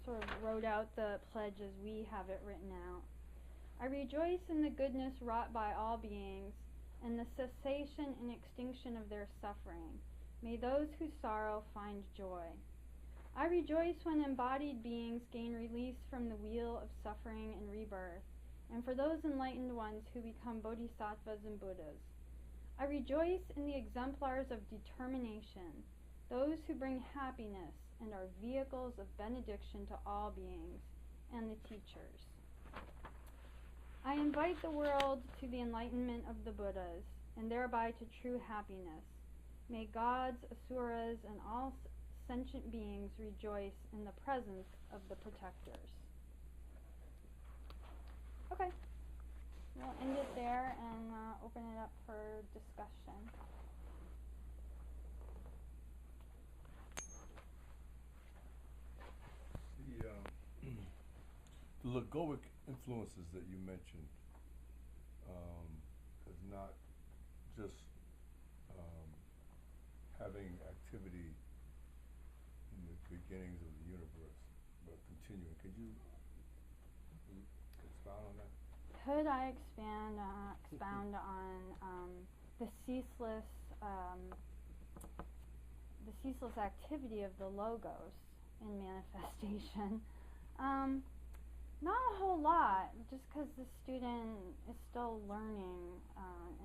sort of wrote out the pledge as we have it written out. I rejoice in the goodness wrought by all beings and the cessation and extinction of their suffering. May those who sorrow find joy. I rejoice when embodied beings gain release from the wheel of suffering and rebirth, and for those enlightened ones who become bodhisattvas and Buddhas. I rejoice in the exemplars of determination, those who bring happiness and are vehicles of benediction to all beings, and the teachers. I invite the world to the enlightenment of the Buddhas, and thereby to true happiness. May gods, asuras, and all sentient beings rejoice in the presence of the protectors. Okay, we'll end it there and open it up for discussion. The logoic influences that you mentioned is not just having activity in the beginnings of the universe, but continuing. Could you expound on that? Could I expound on the ceaseless activity of the logos in manifestation? Not a whole lot, just because the student is still learning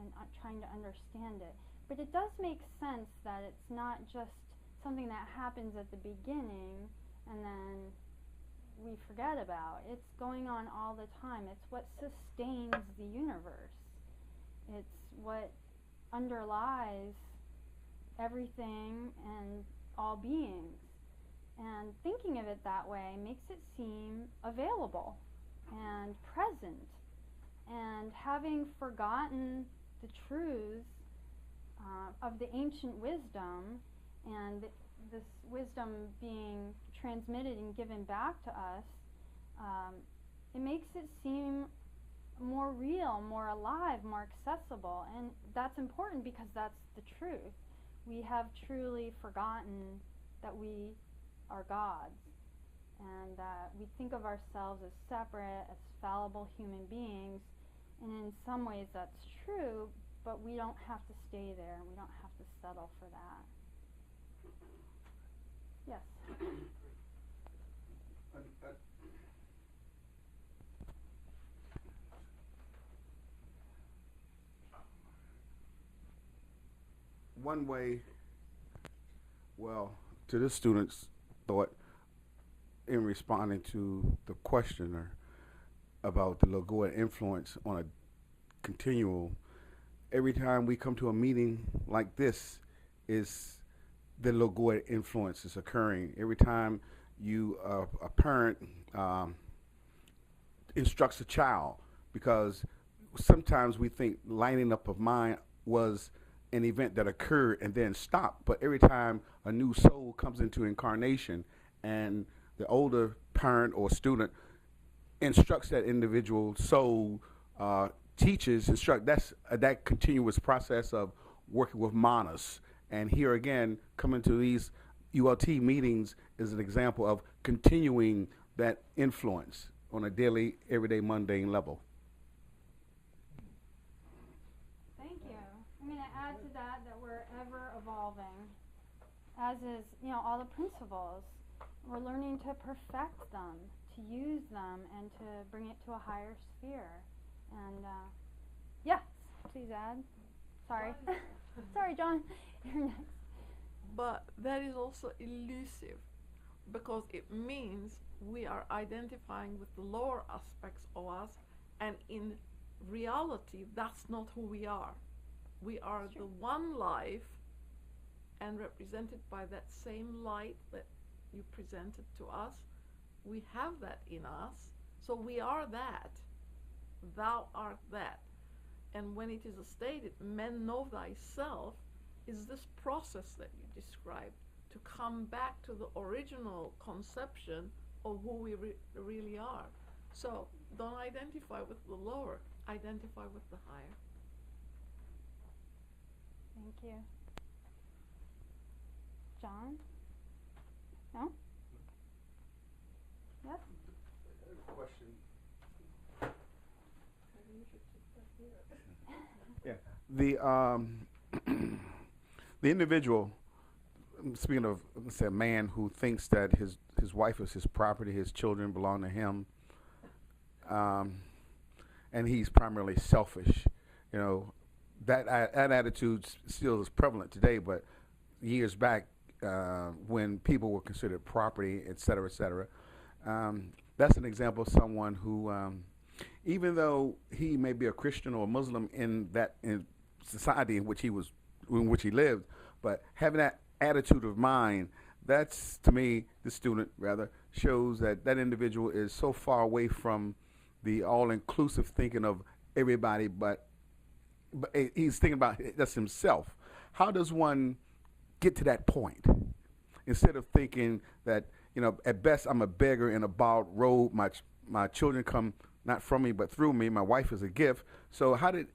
and trying to understand it. But it does make sense that it's not just something that happens at the beginning and then we forget about. It's going on all the time. It's what sustains the universe. It's what underlies everything and all beings. And thinking of it that way makes it seem available and present. And having forgotten the truths of the ancient wisdom, and this wisdom being transmitted and given back to us, it makes it seem more real, more alive, more accessible. And that's important because that's the truth. We have truly forgotten that we are gods, and that we think of ourselves as separate, as fallible human beings, and in some ways that's true, but we don't have to stay there, and we don't have to settle for that. Yes? One way, well, to the students' thought in responding to the questioner about the logoid influence on a continual, every time we come to a meeting like this, is the logoid influence is occurring. Every time you, a parent instructs a child, because sometimes we think lining up of mind was an event that occurred and then stopped, but every time a new soul comes into incarnation and the older parent or student instructs that individual soul, teaches, instruct, that's that continuous process of working with manas. And here again, coming to these ULT meetings is an example of continuing that influence on a daily, everyday, mundane level. Thank you. I'm going to add to that we're ever evolving. as is, all the principles. We're learning to perfect them, to use them, and to bring it to a higher sphere. And yes, please add. Sorry. Sorry, John. You're next. But that is also elusive because it means we are identifying with the lower aspects of us, and in reality, that's not who we are. We are the one life, and represented by that same light that you presented to us. We have that in us, so we are that. Thou art that. And when it is stated, men know thyself, is this process that you described to come back to the original conception of who we really are. So don't identify with the lower, identify with the higher. Thank you. John? No? Yes? I have a question. Yeah. The individual, speaking of, let's say, a man who thinks that his wife is his property, his children belong to him, and he's primarily selfish. That attitude still is prevalent today, but years back, when people were considered property, et cetera, that's an example of someone who, even though he may be a Christian or a Muslim in society in which he lived, but having that attitude of mind, that's, to me, the student rather, shows that individual is so far away from the all-inclusive thinking of everybody, but he's thinking about just himself. How does one get to that point? Instead of thinking that, at best I'm a beggar in a borrowed robe, my children come not from me but through me, my wife is a gift. So how did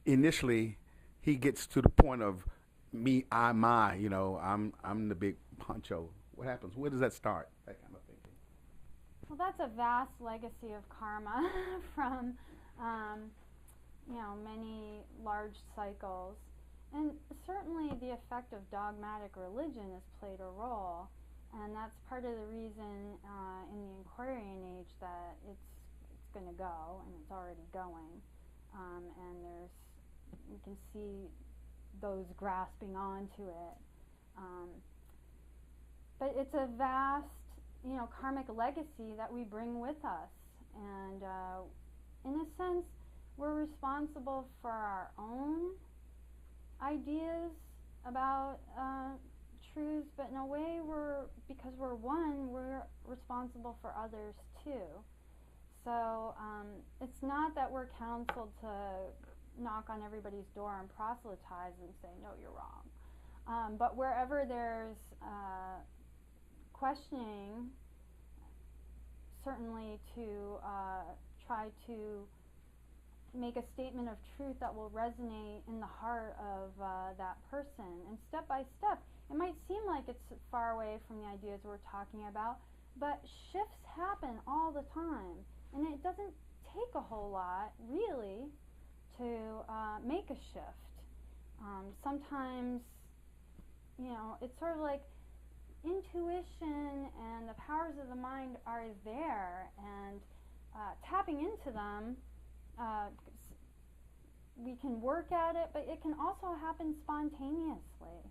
initially he gets to the point of me, I'm the big honcho? What happens? Where does that start? That kind of thinking. Well, that's a vast legacy of karma from, many large cycles. And certainly the effect of dogmatic religion has played a role. And that's part of the reason in the Aquarian age that it's going to go, and it's already going. And you can see those grasping onto it. But it's a vast, karmic legacy that we bring with us. And in a sense, we're responsible for our own ideas about truths, but in a way because we're one, we're responsible for others too. So it's not that we're counseled to knock on everybody's door and proselytize and say, no, you're wrong. But wherever there's questioning, certainly to try to make a statement of truth that will resonate in the heart of that person. And step by step, it might seem like it's far away from the ideas we're talking about, but shifts happen all the time. And it doesn't take a whole lot, really, to make a shift. Sometimes, it's sort of like intuition and the powers of the mind are there, and tapping into them, we can work at it, but it can also happen spontaneously.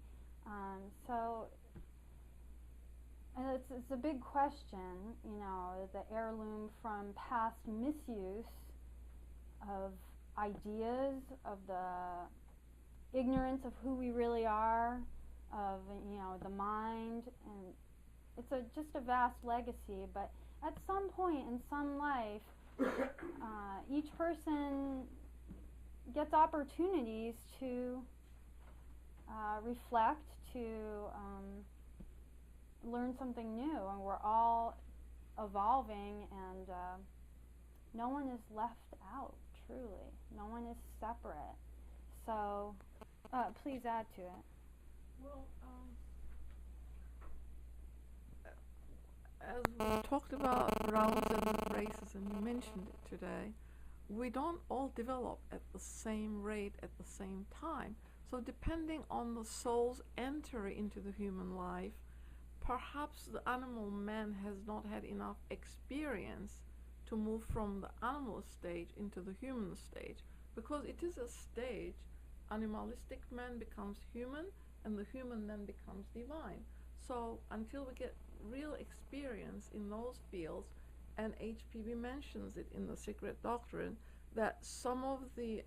So it's a big question, the heirloom from past misuse of ideas, of the ignorance of who we really are, of the mind, and it's just a vast legacy. But at some point in some life, each person gets opportunities to reflect, to learn something new, and we're all evolving, and no one is left out, truly. No one is separate. So please add to it. Well, as we talked about rounds and races, and you mentioned it today, we don't all develop at the same rate at the same time, So depending on the soul's entry into the human life, perhaps the animal man has not had enough experience to move from the animal stage into the human stage, because it is a stage. Animalistic man becomes human, and the human then becomes divine. So until we get real experience in those fields, and HPB mentions it in the Secret Doctrine, that some of the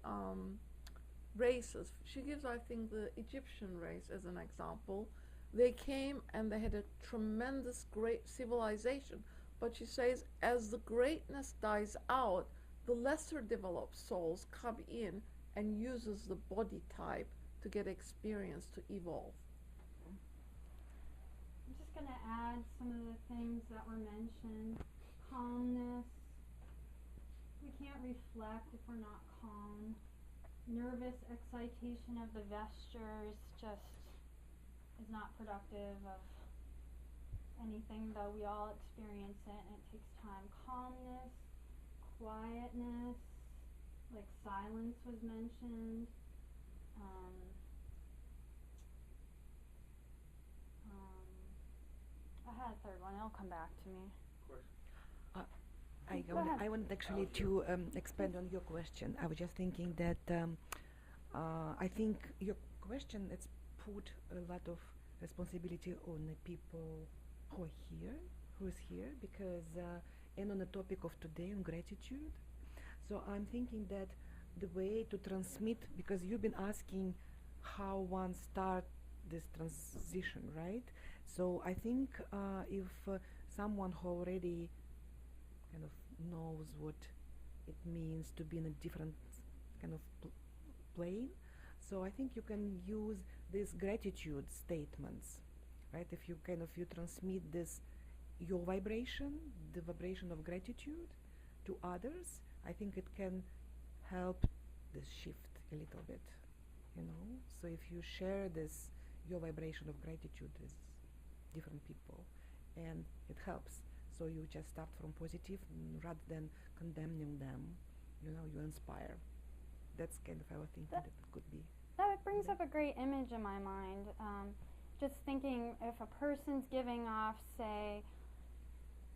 races, she gives, I think, the Egyptian race as an example. They came and they had a tremendous great civilization, but she says as the greatness dies out, the lesser developed souls come in and uses the body type to get experience to evolve. I'm just going to add some of the things that were mentioned. Calmness. We can't reflect if we're not calm. Nervous excitation of the vestures just is not productive of anything, though we all experience it and it takes time. Calmness, quietness, like silence was mentioned. I had a third one, it'll come back to me. I wanted actually to expand on your question. I was just thinking that I think your question, it's put a lot of responsibility on the people who is here, because and on the topic of today, on gratitude. So I'm thinking that the way to transmit, because you've been asking how one start this transition, right? So I think if someone who already kind of knows what it means to be in a different kind of plane, so I think you can use these gratitude statements, right? If you transmit this, your vibration, the vibration of gratitude to others, I think it can help this shift a little bit, you know? So if you share this, your vibration of gratitude with different people, and it helps. So you just start from positive rather than condemning them, you know, you inspire. That's kind of how I think that it could be. That brings up a great image in my mind. Just thinking, if a person's giving off, say,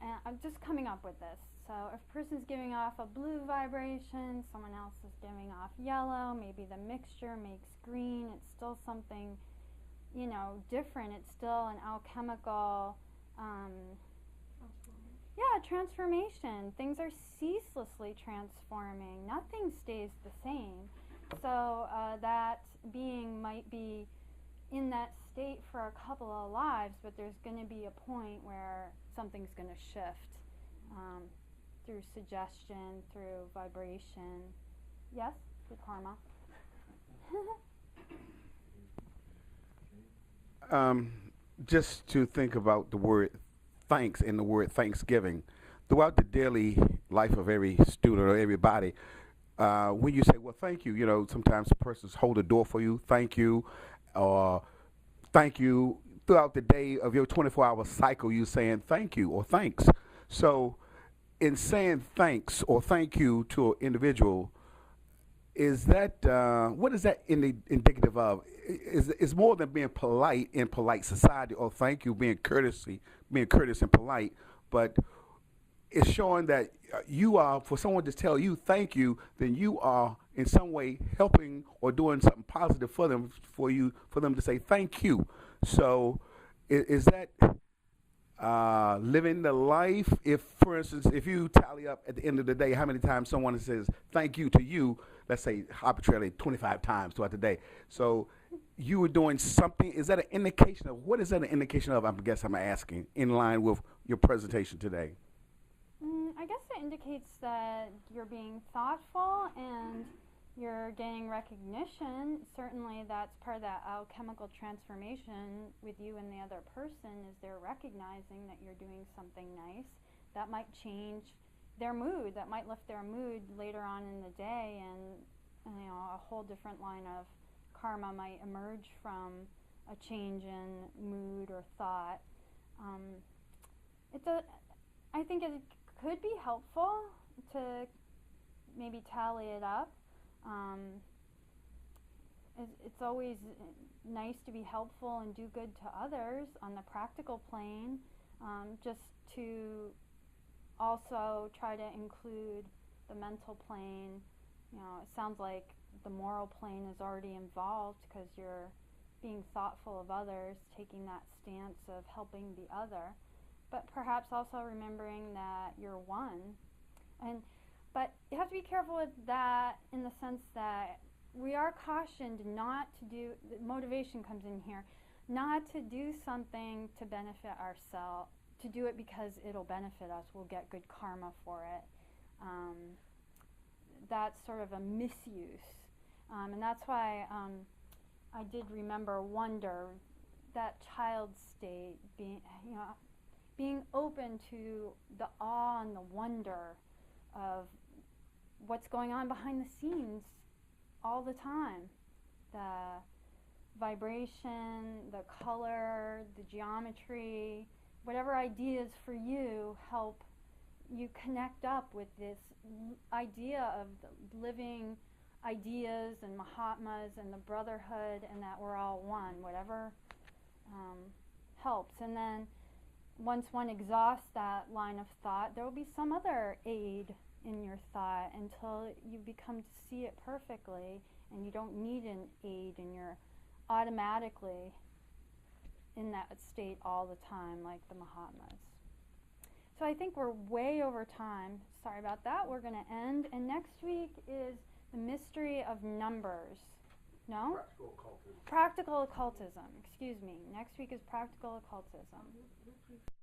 and I'm just coming up with this. So if a person's giving off a blue vibration, someone else is giving off yellow, maybe the mixture makes green, it's still something, you know, different. It's still an alchemical, transformation. Things are ceaselessly transforming. Nothing stays the same. So that being might be in that state for a couple of lives, but there's going to be a point where something's going to shift through suggestion, through vibration. Yes? Good karma. Just to think about the word thanks and the word thanksgiving throughout the daily life of every student or everybody. When you say, well, thank you, you know, sometimes the person's hold the door for you, thank you, or thank you. Throughout the day of your 24-hour cycle, you saying thank you or thanks. So in saying thanks or thank you to an individual, is that what is that indicative of? Is more than being polite in polite society, or thank you being courteous and polite, but it's showing that you are, for someone to tell you thank you, then you are in some way helping or doing something positive for them, for them to say thank you. So is that living the life? If, for instance, if you tally up at the end of the day how many times someone says thank you to you, let's say arbitrarily 25 times throughout the day, so you were doing something. Is that an indication of, what is that an indication of? I guess I'm asking in line with your presentation today. I guess it indicates that you're being thoughtful and you're getting recognition. Certainly that's part of that alchemical transformation with you and the other person, is they're recognizing that you're doing something nice. That might change their mood. That might lift their mood later on in the day, and you know, a whole different line of karma might emerge from a change in mood or thought. I think it could be helpful to maybe tally it up. it's always nice to be helpful and do good to others on the practical plane, just to also try to include the mental plane. You know, it sounds like the moral plane is already involved because you're being thoughtful of others, taking that stance of helping the other, but perhaps also remembering that you're one. But you have to be careful with that in the sense that we are cautioned not to do, the motivation comes in here, not to do something to benefit ourselves, to do it because it'll benefit us, we'll get good karma for it. That's sort of a misuse. And that's why I did remember wonder, that child state, being open to the awe and the wonder of what's going on behind the scenes all the time. The vibration, the color, the geometry, whatever ideas for you help you connect up with this idea of the living ideas and Mahatmas and the brotherhood, and that we're all one, whatever helps. And then once one exhausts that line of thought, there will be some other aid in your thought until you become to see it perfectly, and you don't need an aid, and you're automatically in that state all the time, like the Mahatmas. So I think we're way over time. Sorry about that. We're going to end. And next week is the mystery of numbers. No? Practical occultism. Practical occultism. Excuse me. Next week is practical occultism.